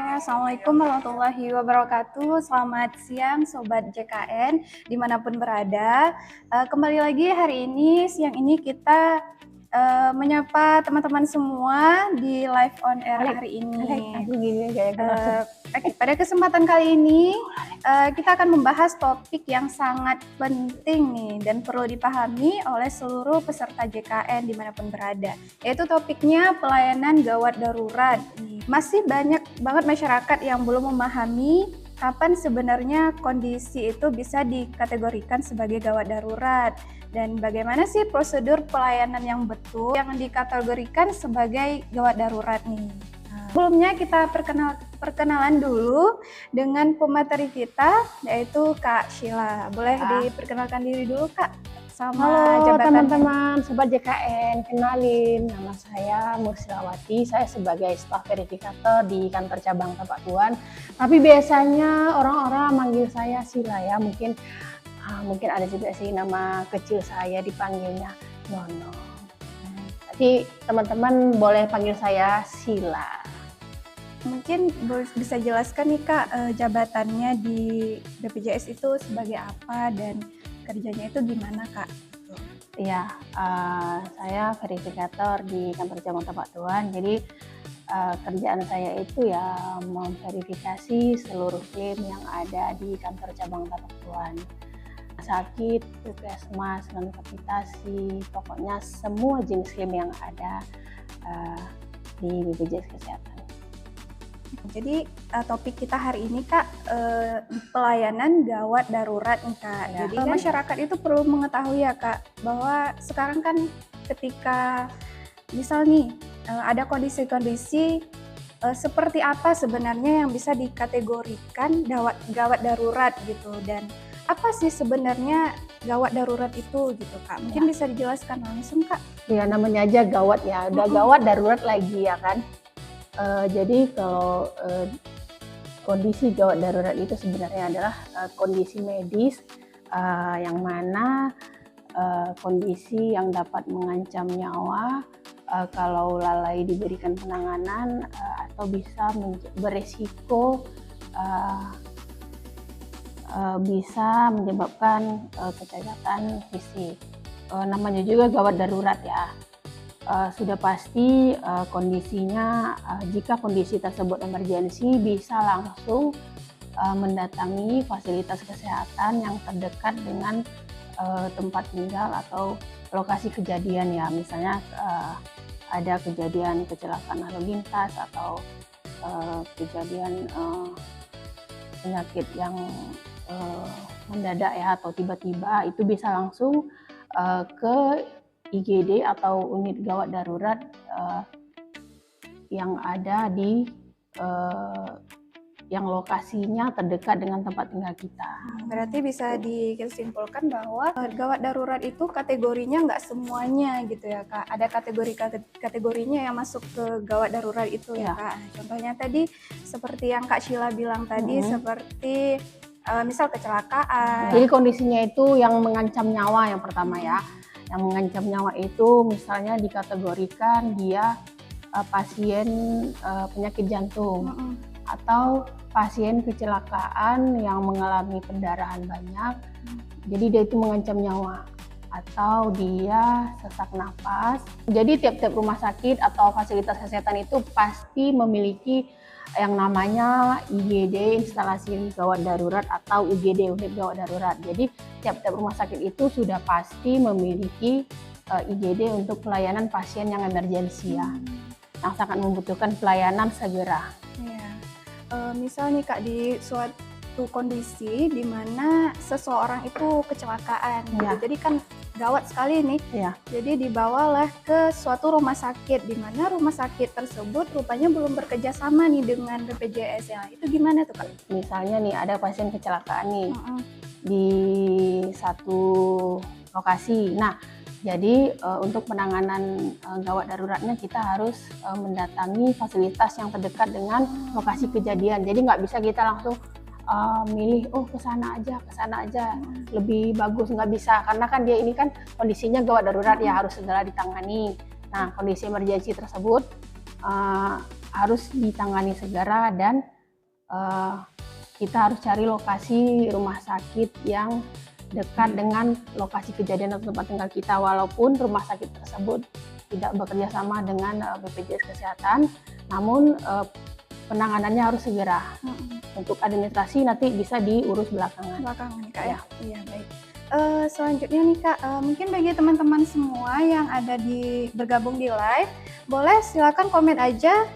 Assalamualaikum warahmatullahi wabarakatuh. Selamat siang Sobat JKN dimanapun berada. Kembali lagi hari ini, siang ini kita menyapa teman-teman semua di live on air hari ini. Pada kesempatan kali ini kita akan membahas topik yang sangat penting nih dan perlu dipahami oleh seluruh peserta JKN dimanapun berada, yaitu topiknya pelayanan gawat darurat. Masih banyak banget masyarakat yang belum memahami kapan sebenarnya kondisi itu bisa dikategorikan sebagai gawat darurat dan bagaimana sih prosedur pelayanan yang betul yang dikategorikan sebagai gawat darurat nih. Sebelumnya kita perkenalan dulu dengan pemateri kita, yaitu Kak Sheila. Boleh diperkenalkan diri dulu Kak? Halo teman-teman Sobat JKN, kenalin nama saya Mursilawati, saya sebagai staf verifikator di kantor cabang Tapak Tuan. Tapi biasanya orang-orang manggil saya Sheila ya, mungkin ada juga sih nama kecil saya dipanggilnya Nono. Jadi teman-teman boleh panggil saya Sheila. Mungkin bisa jelaskan nih Kak, jabatannya di BPJS itu sebagai apa dan kerjanya itu gimana Kak? Iya, saya verifikator di kantor cabang Tapak Tuan. Jadi kerjaan saya itu ya memverifikasi seluruh klaim yang ada di kantor cabang Tapak Tuan. Sakit, puskesmas, non kapitasi, pokoknya semua jenis klaim yang ada di BPJS Kesehatan. Jadi topik kita hari ini Kak, pelayanan gawat darurat nih Kak. Ya. Jadi masyarakat itu perlu mengetahui ya Kak, bahwa sekarang kan ketika misal nih ada kondisi-kondisi seperti apa sebenarnya yang bisa dikategorikan gawat darurat gitu, dan apa sih sebenarnya gawat darurat itu gitu Kak? Mungkin bisa dijelaskan langsung Kak? Ya namanya aja gawat ya, udah gawat darurat lagi ya kan. Jadi kalau kondisi gawat darurat itu sebenarnya adalah kondisi medis yang mana kondisi yang dapat mengancam nyawa kalau lalai diberikan penanganan atau bisa beresiko bisa menyebabkan kecacatan fisik. Namanya juga gawat darurat ya. Sudah pasti kondisinya, jika kondisi tersebut emergensi bisa langsung mendatangi fasilitas kesehatan yang terdekat dengan tempat tinggal atau lokasi kejadian ya, misalnya ada kejadian kecelakaan lalu lintas atau kejadian penyakit yang mendadak ya atau tiba-tiba, itu bisa langsung ke IGD atau unit gawat darurat yang ada di yang lokasinya terdekat dengan tempat tinggal kita. Berarti bisa disimpulkan bahwa gawat darurat itu kategorinya nggak semuanya gitu ya Kak. Ada kategorinya yang masuk ke gawat darurat itu ya Kak. Contohnya tadi seperti yang Kak Sheila bilang tadi, seperti misal kecelakaan. Jadi kondisinya itu yang mengancam nyawa yang pertama ya. Yang mengancam nyawa itu misalnya dikategorikan dia pasien penyakit jantung atau pasien kecelakaan yang mengalami pendarahan banyak, jadi dia itu mengancam nyawa, atau dia sesak napas. Jadi tiap-tiap rumah sakit atau fasilitas kesehatan itu pasti memiliki yang namanya IGD, instalasi gawat darurat, atau UGD, unit gawat darurat. Jadi tiap-tiap rumah sakit itu sudah pasti memiliki IGD untuk pelayanan pasien yang emergensi ya, yang sangat membutuhkan pelayanan segera. Ya. Misal nih Kak, di suatu kondisi di mana seseorang itu kecelakaan, gitu. Jadi kan gawat sekali nih. Jadi dibawalah ke suatu rumah sakit, di mana rumah sakit tersebut rupanya belum bekerja sama nih dengan BPJS ya. Itu gimana tuh Kak? Misalnya nih ada pasien kecelakaan nih di satu lokasi. Nah, jadi untuk penanganan gawat daruratnya kita harus mendatangi fasilitas yang terdekat dengan lokasi kejadian. Jadi nggak bisa kita langsung milih ke sana aja lebih bagus, nggak bisa, karena kan dia ini kan kondisinya gawat darurat ya, harus segera ditangani. Nah, kondisi emergensi tersebut harus ditangani segera dan kita harus cari lokasi rumah sakit yang dekat dengan lokasi kejadian atau tempat tinggal kita, walaupun rumah sakit tersebut tidak bekerja sama dengan BPJS Kesehatan, namun penanganannya harus segera. Untuk administrasi nanti bisa diurus belakangan. Kak ya. Iya, baik. Selanjutnya nih Kak, mungkin bagi teman-teman semua yang ada bergabung di live, boleh silakan komen aja,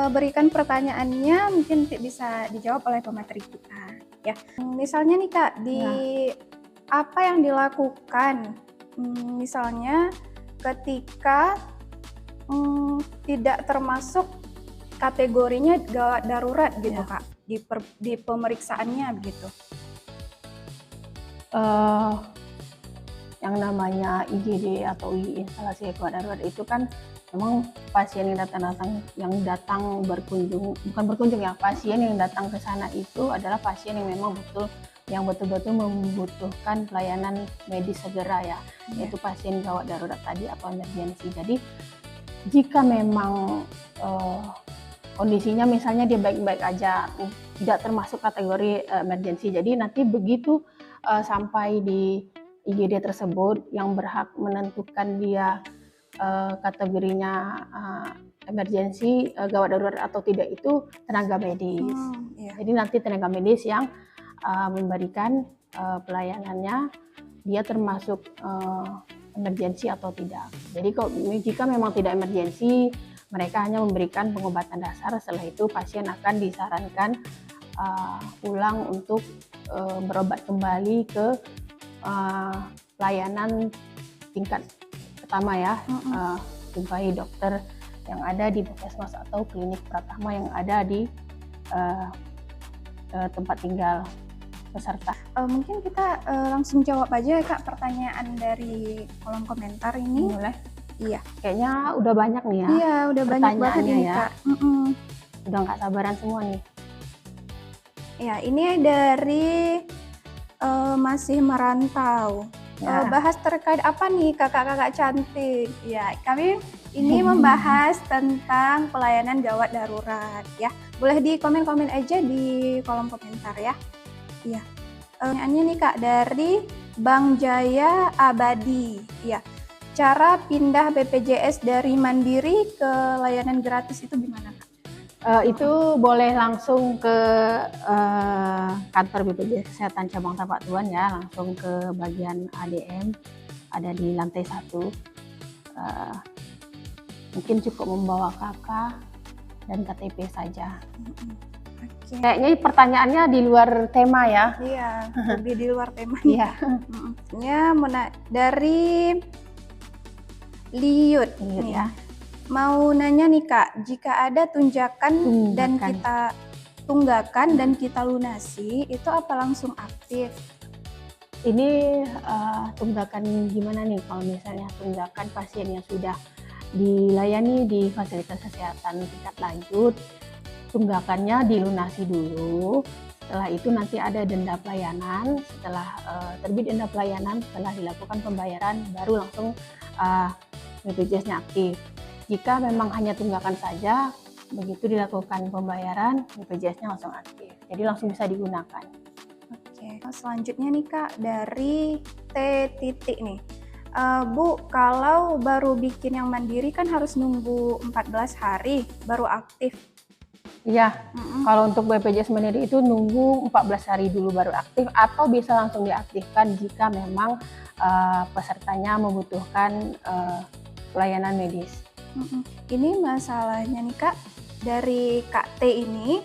berikan pertanyaannya, mungkin bisa dijawab oleh pemateri kita ya. Misalnya nih Kak, apa yang dilakukan misalnya ketika tidak termasuk kategorinya gawat darurat gitu Kak, di pemeriksaannya begitu. Yang namanya IGD atau instalasi gawat darurat itu kan memang pasien yang datang berkunjung, bukan berkunjung ya, pasien yang datang ke sana itu adalah pasien yang memang betul-betul membutuhkan pelayanan medis segera ya, yaitu pasien gawat darurat tadi atau emergensi. Jadi jika memang kondisinya misalnya dia baik-baik aja, tidak termasuk kategori emergensi, jadi nanti begitu sampai di IGD tersebut yang berhak menentukan dia kategorinya emergensi, gawat darurat atau tidak itu tenaga medis. Jadi nanti tenaga medis yang memberikan pelayanannya, dia termasuk emergensi atau tidak. Jadi jika memang tidak emergensi, mereka hanya memberikan pengobatan dasar. Setelah itu pasien akan disarankan pulang untuk berobat kembali ke pelayanan tingkat pertama ya, jumpai dokter yang ada di puskesmas atau klinik pertama yang ada di tempat tinggal peserta. Mungkin kita langsung jawab aja ya Kak pertanyaan dari kolom komentar ini. Boleh? Iya. Kayaknya udah banyak nih ya. Iya, udah banyak banget nih ya. Kak. Udah nggak sabaran semua nih. Ya, ini dari masih merantau. Bahas terkait apa nih kakak-kakak cantik? Ya, kami ini membahas tentang pelayanan gawat darurat ya. Boleh di komen-komen aja di kolom komentar ya. Iya. Pertanyaannya nih Kak dari Bang Jaya Abadi. Ya. Cara pindah BPJS dari mandiri ke layanan gratis itu gimana Kak? Itu boleh langsung ke kantor BPJS Kesehatan Cabang Tapak Tuan ya, langsung ke bagian ADM, ada di lantai 1. Mungkin cukup membawa KK dan KTP saja. Kayaknya pertanyaannya di luar tema ya. Iya, lebih di luar tema. Iya. Ya, dari Liut ya. Mau nanya nih Kak, jika ada tunggakan dan kita tunggakan dan kita lunasi, itu apa langsung aktif? Ini tunggakan gimana nih kalau misalnya tunggakan pasien yang sudah dilayani di fasilitas kesehatan tingkat lanjut, tunggakannya dilunasi dulu. Setelah itu nanti ada denda pelayanan. Setelah terbit denda pelayanan, setelah dilakukan pembayaran, baru langsung BPJS-nya aktif. Jika memang hanya tunggakan saja, begitu dilakukan pembayaran, BPJS-nya langsung aktif. Jadi langsung bisa digunakan. Oke, selanjutnya nih Kak, dari T titik nih. Bu, kalau baru bikin yang mandiri kan harus nunggu 14 hari baru aktif. Iya, kalau untuk BPJS mandiri itu nunggu 14 hari dulu baru aktif, atau bisa langsung diaktifkan jika memang pesertanya membutuhkan pelayanan medis. Ini masalahnya nih Kak, dari Kak T ini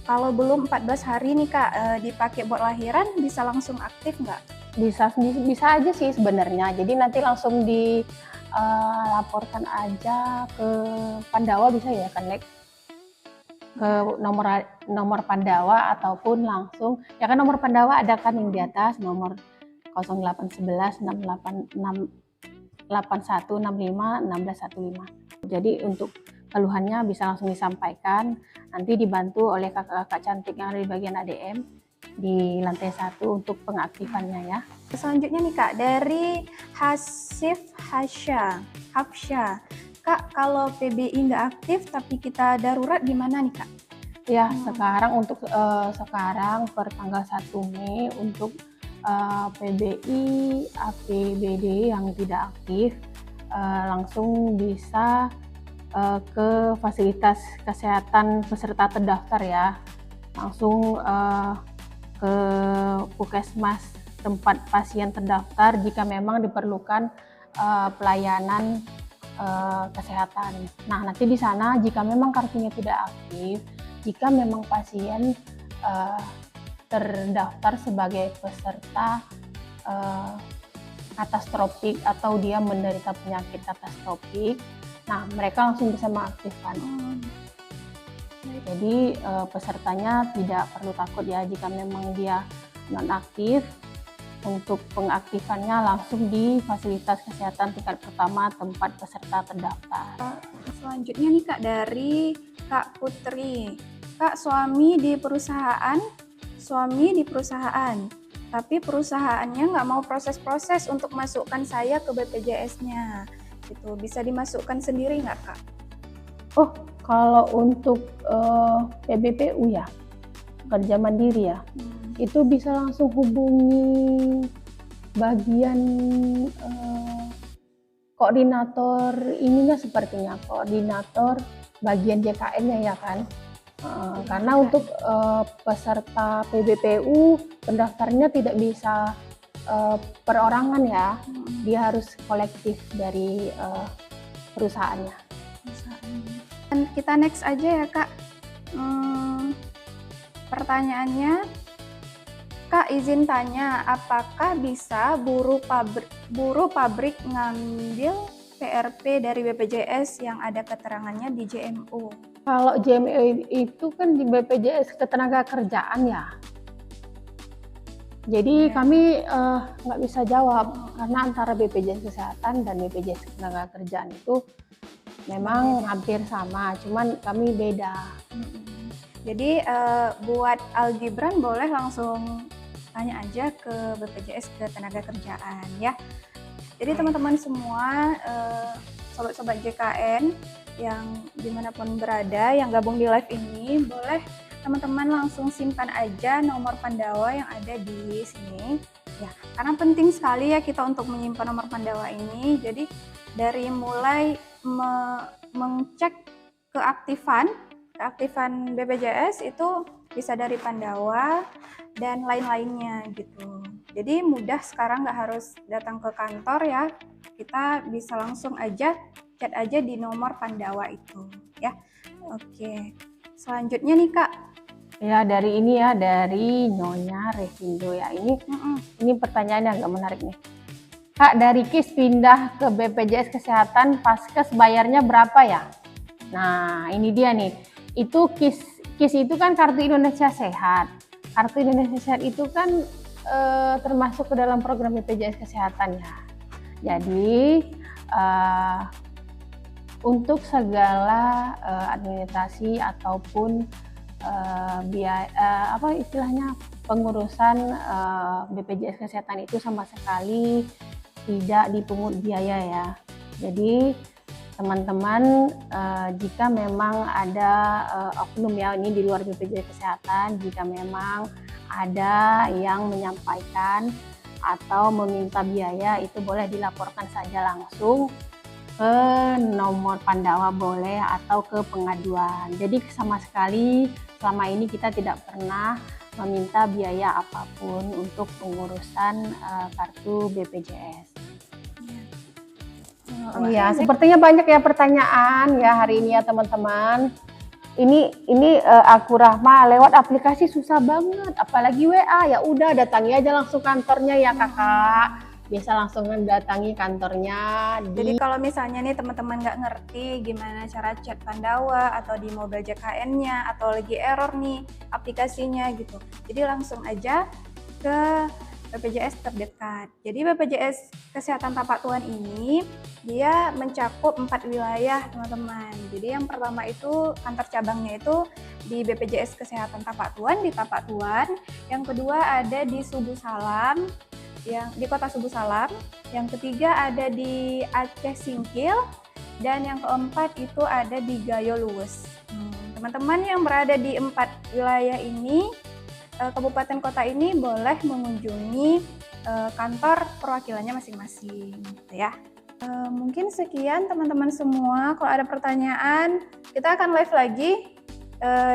kalau belum 14 hari nih Kak dipakai buat lahiran, bisa langsung aktif nggak? Bisa aja sih sebenarnya. Jadi nanti langsung dilaporkan aja ke Pandawa, bisa ya kan, Nek? Ke nomor Pandawa ataupun langsung ya kan, nomor Pandawa ada kan yang di atas, nomor 0811 8165 1615. Jadi untuk keluhannya bisa langsung disampaikan, nanti dibantu oleh kakak-kakak cantik yang ada di bagian ADM di lantai 1 untuk pengaktifannya ya. Selanjutnya nih Kak, dari Hafsya. Kak, kalau PBI nggak aktif tapi kita darurat gimana nih Kak? Ya, sekarang untuk sekarang per tanggal 1 Mei untuk PBI, APBD yang tidak aktif langsung bisa ke fasilitas kesehatan peserta terdaftar ya, langsung ke puskesmas tempat pasien terdaftar jika memang diperlukan pelayanan kesehatan. Nah, nanti di sana jika memang kartunya tidak aktif, jika memang pasien terdaftar sebagai peserta katastropik atau dia menderita penyakit katastropik, nah mereka langsung bisa mengaktifkan. Jadi pesertanya tidak perlu takut ya jika memang dia non-aktif. Untuk pengaktifannya langsung di fasilitas kesehatan tingkat pertama tempat peserta terdaftar. Selanjutnya nih Kak, dari Kak Putri. Kak, suami di perusahaan, tapi perusahaannya nggak mau proses-proses untuk masukkan saya ke BPJS-nya. Gitu. Bisa dimasukkan sendiri nggak Kak? Oh, kalau untuk PBPU ya, kerja mandiri ya, itu bisa langsung hubungi bagian koordinator ininya, sepertinya koordinator bagian JKN-nya ya kan. Karena untuk peserta PBPU pendaftarnya tidak bisa perorangan ya, dia harus kolektif dari perusahaannya. Dan kita next aja ya Kak. Pertanyaannya, Kak izin tanya, apakah bisa buruh pabrik ngambil PRP dari BPJS yang ada keterangannya di JMO? Kalau JMO itu kan di BPJS Ketenagakerjaan ya. Jadi kami nggak bisa jawab karena antara BPJS Kesehatan dan BPJS Ketenagakerjaan itu memang hampir sama, cuman kami beda. Jadi buat Algibran boleh langsung tanya aja ke BPJS Ketenagakerjaan ya. Jadi teman-teman semua, sobat-sobat JKN yang dimanapun berada, yang gabung di live ini, boleh teman-teman langsung simpan aja nomor Pandawa yang ada di sini. Ya, karena penting sekali ya kita untuk menyimpan nomor Pandawa ini. Jadi dari mulai mengecek keaktifan BPJS itu bisa dari Pandawa dan lain-lainnya gitu. Jadi mudah sekarang, nggak harus datang ke kantor ya, kita bisa langsung aja chat aja di nomor Pandawa itu ya. Oke, selanjutnya nih Kak. Ya, dari ini ya, dari Nyonya Revindo ya, ini pertanyaan yang agak menarik nih. Kak, dari KIS pindah ke BPJS Kesehatan, Paskes bayarnya berapa ya? Nah, ini dia nih. Itu KIS itu kan Kartu Indonesia Sehat. Kartu Indonesia Sehat itu kan termasuk ke dalam program BPJS Kesehatan ya. Jadi untuk segala administrasi ataupun biaya istilahnya pengurusan BPJS Kesehatan itu sama sekali tidak dipungut biaya ya. Jadi teman-teman jika memang ada oknum ya, ini di luar BPJS Kesehatan, jika memang ada yang menyampaikan atau meminta biaya, itu boleh dilaporkan saja langsung ke nomor Pandawa boleh, atau ke pengaduan. Jadi sama sekali selama ini kita tidak pernah meminta biaya apapun untuk pengurusan kartu BPJS. Iya, sepertinya banyak ya pertanyaan ya hari ini ya teman-teman. Ini Aku Rahma lewat aplikasi susah banget, apalagi WA. Ya udah, datangi aja langsung kantornya ya kakak. Bisa langsung datangi kantornya. Jadi kalau misalnya nih teman-teman nggak ngerti gimana cara chat Pandawa atau di mobile JKN-nya, atau lagi error nih aplikasinya gitu, jadi langsung aja ke BPJS terdekat. Jadi BPJS Kesehatan Tapak Tuan ini dia mencakup 4 wilayah teman-teman. Jadi yang pertama itu kantor cabangnya itu di BPJS Kesehatan Tapak Tuan di Tapak Tuan. Yang kedua ada di Subu Salam, yang di Kota Subu Salam. Yang ketiga ada di Aceh Singkil. dan yang keempat itu ada di Gayo Luwes. Teman-teman yang berada di 4 wilayah ini, kabupaten kota ini boleh mengunjungi kantor perwakilannya masing-masing, gitu ya. Mungkin sekian teman-teman semua. Kalau ada pertanyaan, kita akan live lagi.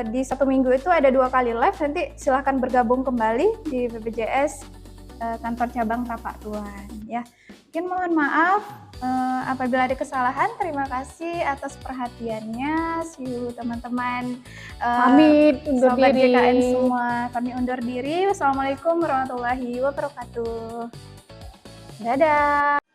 Di 1 minggu itu ada 2 kali live. Nanti silahkan bergabung kembali di BPJS kantor cabang Tapak Tuan, ya. Mungkin mohon maaf apabila ada kesalahan. Terima kasih atas perhatiannya. See you teman-teman. Pamit undur Sobat diri. JKN semua. Kami undur diri. Wassalamualaikum warahmatullahi wabarakatuh. Dadah.